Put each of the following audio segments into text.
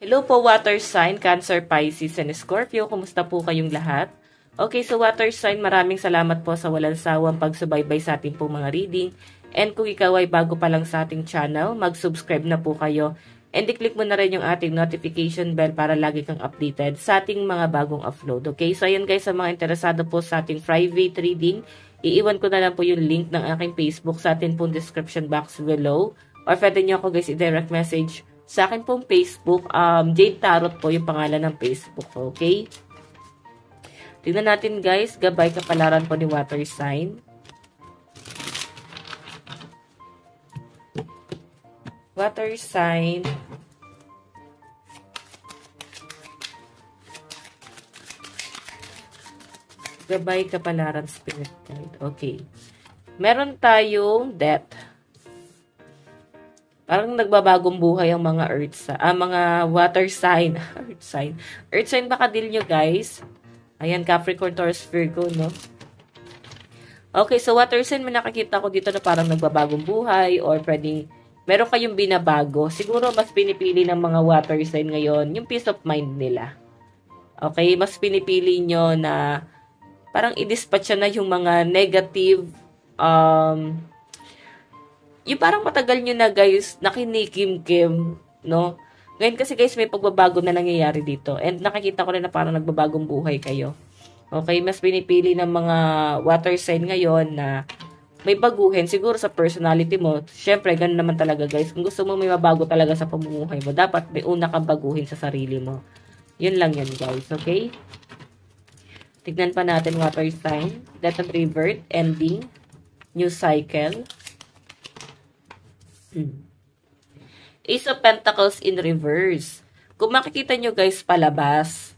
Hello po, water sign, Cancer, Pisces, and Scorpio. Kumusta po kayong lahat? Okay, so water sign, maraming salamat po sa walang sawang pagsubaybay sa ating pong mga reading. And kung ikaw ay bago pa lang sa ating channel, mag-subscribe na po kayo. And i-click mo na rin yung ating notification bell para lagi kang updated sa ating mga bagong upload. Okay, so ayan guys, sa mga interesado po sa ating private reading, iiwan ko na lang po yung link ng aking Facebook sa ating pong description box below. Or pwede nyo ako guys i-direct message sa akin pong Facebook, Jade Tarot po yung pangalan ng Facebook, okay? Tingnan natin guys, gabay kapalaran po ni water sign. Water sign. Gabay kapalaran spirit guide, okay. Meron tayong death. Parang nagbabagong buhay ang mga mga water sign. Earth sign baka deal nyo, guys. Ayan, Capricorn, Taurus, Virgo, no? Okay, so water sign, may nakakita ko dito na parang nagbabagong buhay or pwedeng meron kayong binabago. Siguro mas pinipili ng mga water sign ngayon yung peace of mind nila. Okay, mas pinipili nyo na parang i-dispatch na yung mga negative, yung parang matagal nyo na guys, nakinikim-kim, no? Ngayon kasi guys, may pagbabago na nangyayari dito. And nakikita ko rin na parang nagbabagong buhay kayo. Okay, mas pinipili ng mga water sign ngayon na may baguhin. Siguro sa personality mo, syempre, ganun naman talaga guys. Kung gusto mo may mabago talaga sa pamumuhay mo, dapat may una kang baguhin sa sarili mo. Yun lang yan guys, okay? Tignan pa natin water sign. Death and rebirth, ending, new cycle. Ace of Pentacles in reverse. Kung makikita nyo guys, palabas.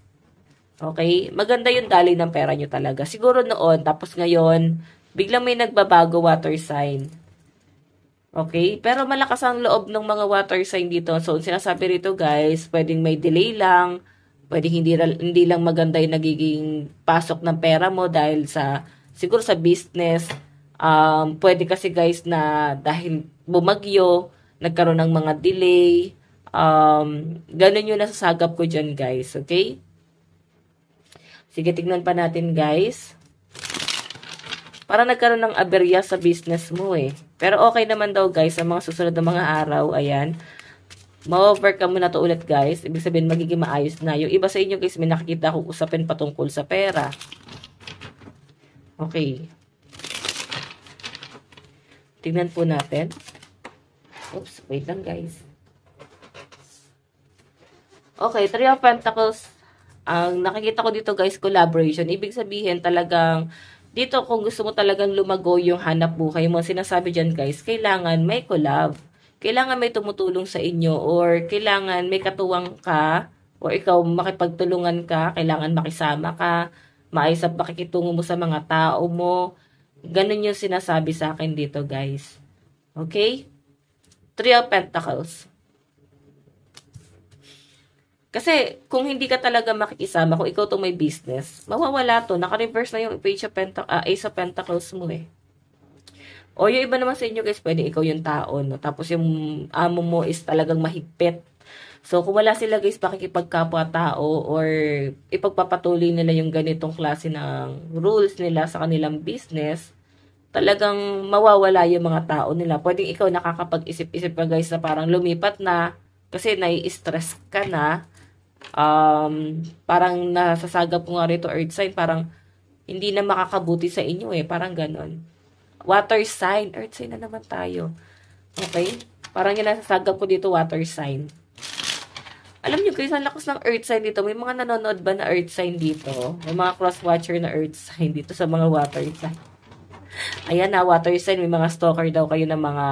Okay? Maganda yung daloy ng pera nyo talaga. Siguro noon, tapos ngayon, biglang may nagbabago water sign. Okay? Pero malakas ang loob ng mga water sign dito. So, sinasabi rito guys, pwedeng may delay lang. Pwedeng hindi lang maganda yung nagiging pasok ng pera mo dahil sa, siguro sa business. Pwede kasi guys na dahil bumagyo, nagkaroon ng mga delay, ganun yung nasasagap ko dyan guys, okay? Sige, tignan pa natin guys. Parang nagkaroon ng aberya sa business mo eh. Pero okay naman daw guys, sa mga susunod na mga araw, ayan, ma-overcome mo na to ulit guys. Ibig sabihin, magiging maayos na. Yung iba sa inyo guys, may nakikita akong usapin patungkol sa pera. Okay. Tignan po natin. Oops, wait lang guys. Okay, Three of Pentacles. Ang nakikita ko dito guys, collaboration. Ibig sabihin talagang, dito kung gusto mo talagang lumago yung hanap buhay mo, sinasabi dyan guys, kailangan may collab. Kailangan may tumutulong sa inyo or kailangan may katuwang ka or ikaw makipagtulungan ka, kailangan makisama ka, maayos ang pakikitungo mo sa mga tao mo. Ganun yung sinasabi sa akin dito, guys. Okay? Three of Pentacles. Kasi, kung hindi ka talaga makikisama, kung ikaw to may business, mawawala to. Naka-reverse na yung Ace of Pentacles mo eh. O yung iba naman sa inyo, guys, pwede ikaw yung tao, no? Tapos yung amo mo is talagang mahigpit. So, kung wala sila, guys, pakikipagkapwa-tao or ipagpapatuloy nila yung ganitong klase ng rules nila sa kanilang business, talagang mawawala yung mga tao nila. Pwedeng ikaw nakakapag-isip-isip ka, guys, na parang lumipat na kasi nai-stress ka na. Parang nasasagap ko nga rito, earth sign, parang hindi na makakabuti sa inyo eh. Parang ganon. Water sign. Earth sign na naman tayo. Okay? Parang yung nasasagap ko dito, water sign. Alam nyo guys, ang lakas ng earth sign dito. May mga nanonood ba na earth sign dito? May mga cross-watcher na earth sign dito sa mga water sign. Ayan na, water sign. May mga stalker daw kayo ng mga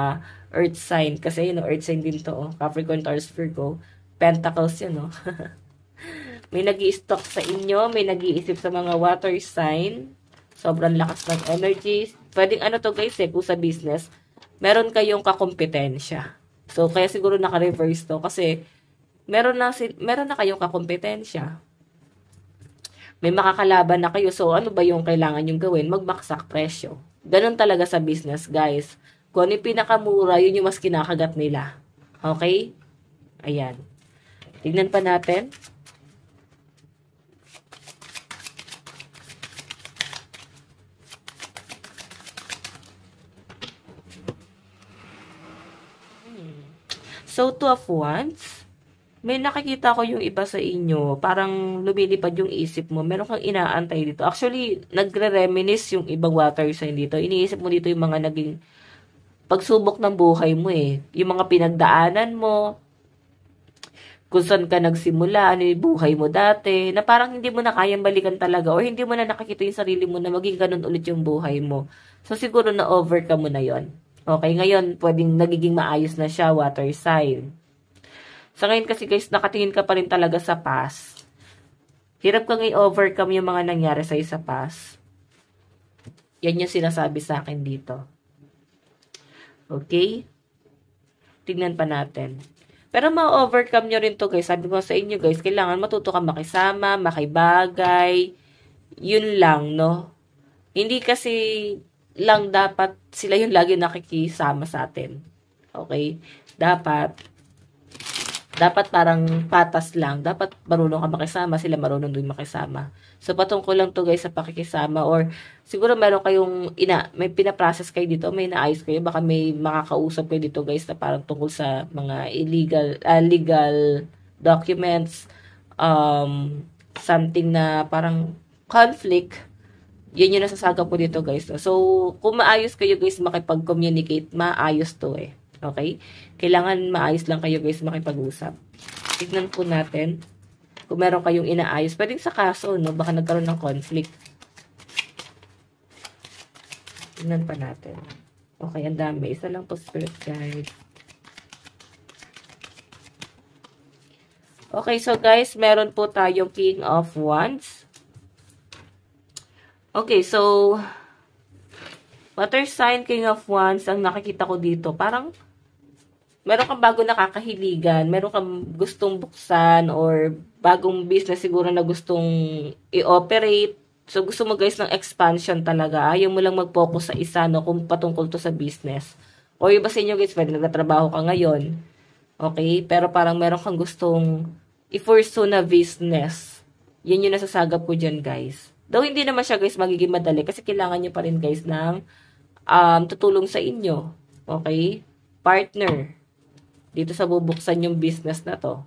earth sign. Kasi yun, earth sign din to. Oh. Capricorn, Taurus, Virgo. Pentacles yun, oh. May nag-i-stalk sa inyo. May nag-iisip sa mga water sign. Sobrang lakas ng energy. Pwedeng ano to guys eh, kung sa business, meron kayong kakompetensya. So, kaya siguro naka-reverse to. Kasi, meron na kayong kakompetensya. May makakalaban na kayo. So, ano ba yung kailangan yung gawin? Magmaksak presyo. Ganun talaga sa business, guys. Kung ano yung pinakamura, yun yung mas kinakagat nila. Okay? Ayan. Tignan pa natin. So, Two of Wands. May nakikita ko yung iba sa inyo, parang lumilipad yung isip mo. Meron kang inaantay dito. Actually, nagre-reminisce yung ibang water sign dito. Iniisip mo dito yung mga naging pagsubok ng buhay mo eh. Yung mga pinagdaanan mo, kung saan ka nagsimula, ano yung buhay mo dati, na parang hindi mo na kayang balikan talaga or hindi mo na nakikita yung sarili mo na maging ganun ulit yung buhay mo. So, siguro na-overcome mo na yon. Okay, ngayon, pwedeng nagiging maayos na siya, water sign. Sa ngayon kasi guys, nakatingin ka pa rin talaga sa past. Hirap kang i-overcome yung mga nangyari sa'yo sa past. Yan yung sinasabi sa akin dito. Okay? Tignan pa natin. Pero ma-overcome nyo rin to guys. Sabi ko sa inyo guys, kailangan matuto ka makisama, makibagay. Yun lang, no? Hindi kasi lang dapat sila yung lagi nakikisama sa atin. Okay? Dapat parang patas lang. Dapat marunong ka makisama, sila marunong din makisama. So, patungkol lang to guys sa pakikisama or siguro meron kayong may pinaprocess kayo dito, may naayos kayo, baka may makakausap kayo dito guys na parang tungkol sa mga legal documents, something na parang conflict. Yan yung nasasagap po dito guys. So, kung maayos kayo guys makipag-communicate, maayos to eh. Okay? Kailangan maayos lang kayo guys makipag-usap. Tignan po natin kung meron kayong inaayos. Pwedeng sa kaso, no? Baka nagkaroon ng conflict. Tignan pa natin. Okay, ang dami. Isa lang po spirit guide. Okay, so guys, meron po tayong King of Wands. Okay, so water sign, King of Wands, ang nakikita ko dito, parang meron kang bago nakakahiligan, meron kang gustong buksan or bagong business siguro na gustong i-operate. So, gusto mo guys ng expansion talaga. Ayaw mo lang mag-focus sa isa, no, kung patungkol to sa business. O iba sa inyo guys, pwede nagtatrabaho ka ngayon. Okay? Pero parang meron kang gustong i-pursue na business. Yan yung nasasagap ko dyan guys. Though hindi naman siya guys magiging madali kasi kailangan nyo pa rin guys ng tutulong sa inyo. Okay? Partner. Dito sa bubuksan yung business na to.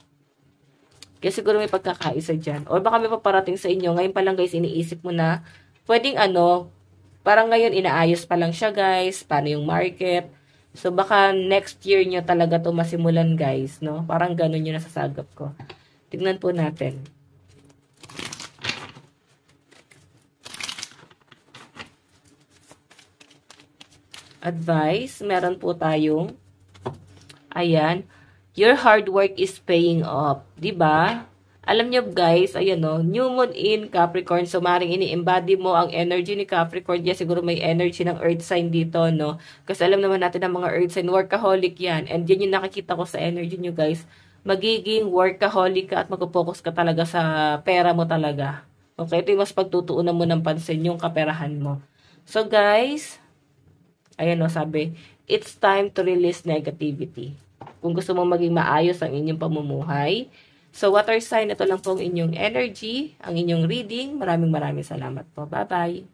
Kaya siguro may pagkakaisa dyan. Or baka may paparating sa inyo. Ngayon pa lang guys, iniisip mo na, pwedeng parang ngayon inaayos pa lang siya guys. Paano yung market. So baka next year nyo talaga to masimulan guys. No? Parang ganun yung nasasagap ko. Tignan po natin. Advice. Meron po tayong ayan, your hard work is paying off. Diba? Alam nyo guys, ayan no, new moon in Capricorn. So, maring ini-embody mo ang energy ni Capricorn. Yan, siguro may energy ng earth sign dito, no? Kasi alam naman natin ang mga earth sign, workaholic yan. And yan yung nakikita ko sa energy nyo guys. Magiging workaholic ka at mag-focus ka talaga sa pera mo talaga. Okay? Ito yung mas pagtutuunan mo ng pansin yung kaperahan mo. So, guys, ayan no, sabi, it's time to release negativity. Kung gusto mo maging maayos ang inyong pamumuhay. So, water sign, ito lang po ang inyong energy, ang inyong reading. Maraming salamat po. Bye-bye!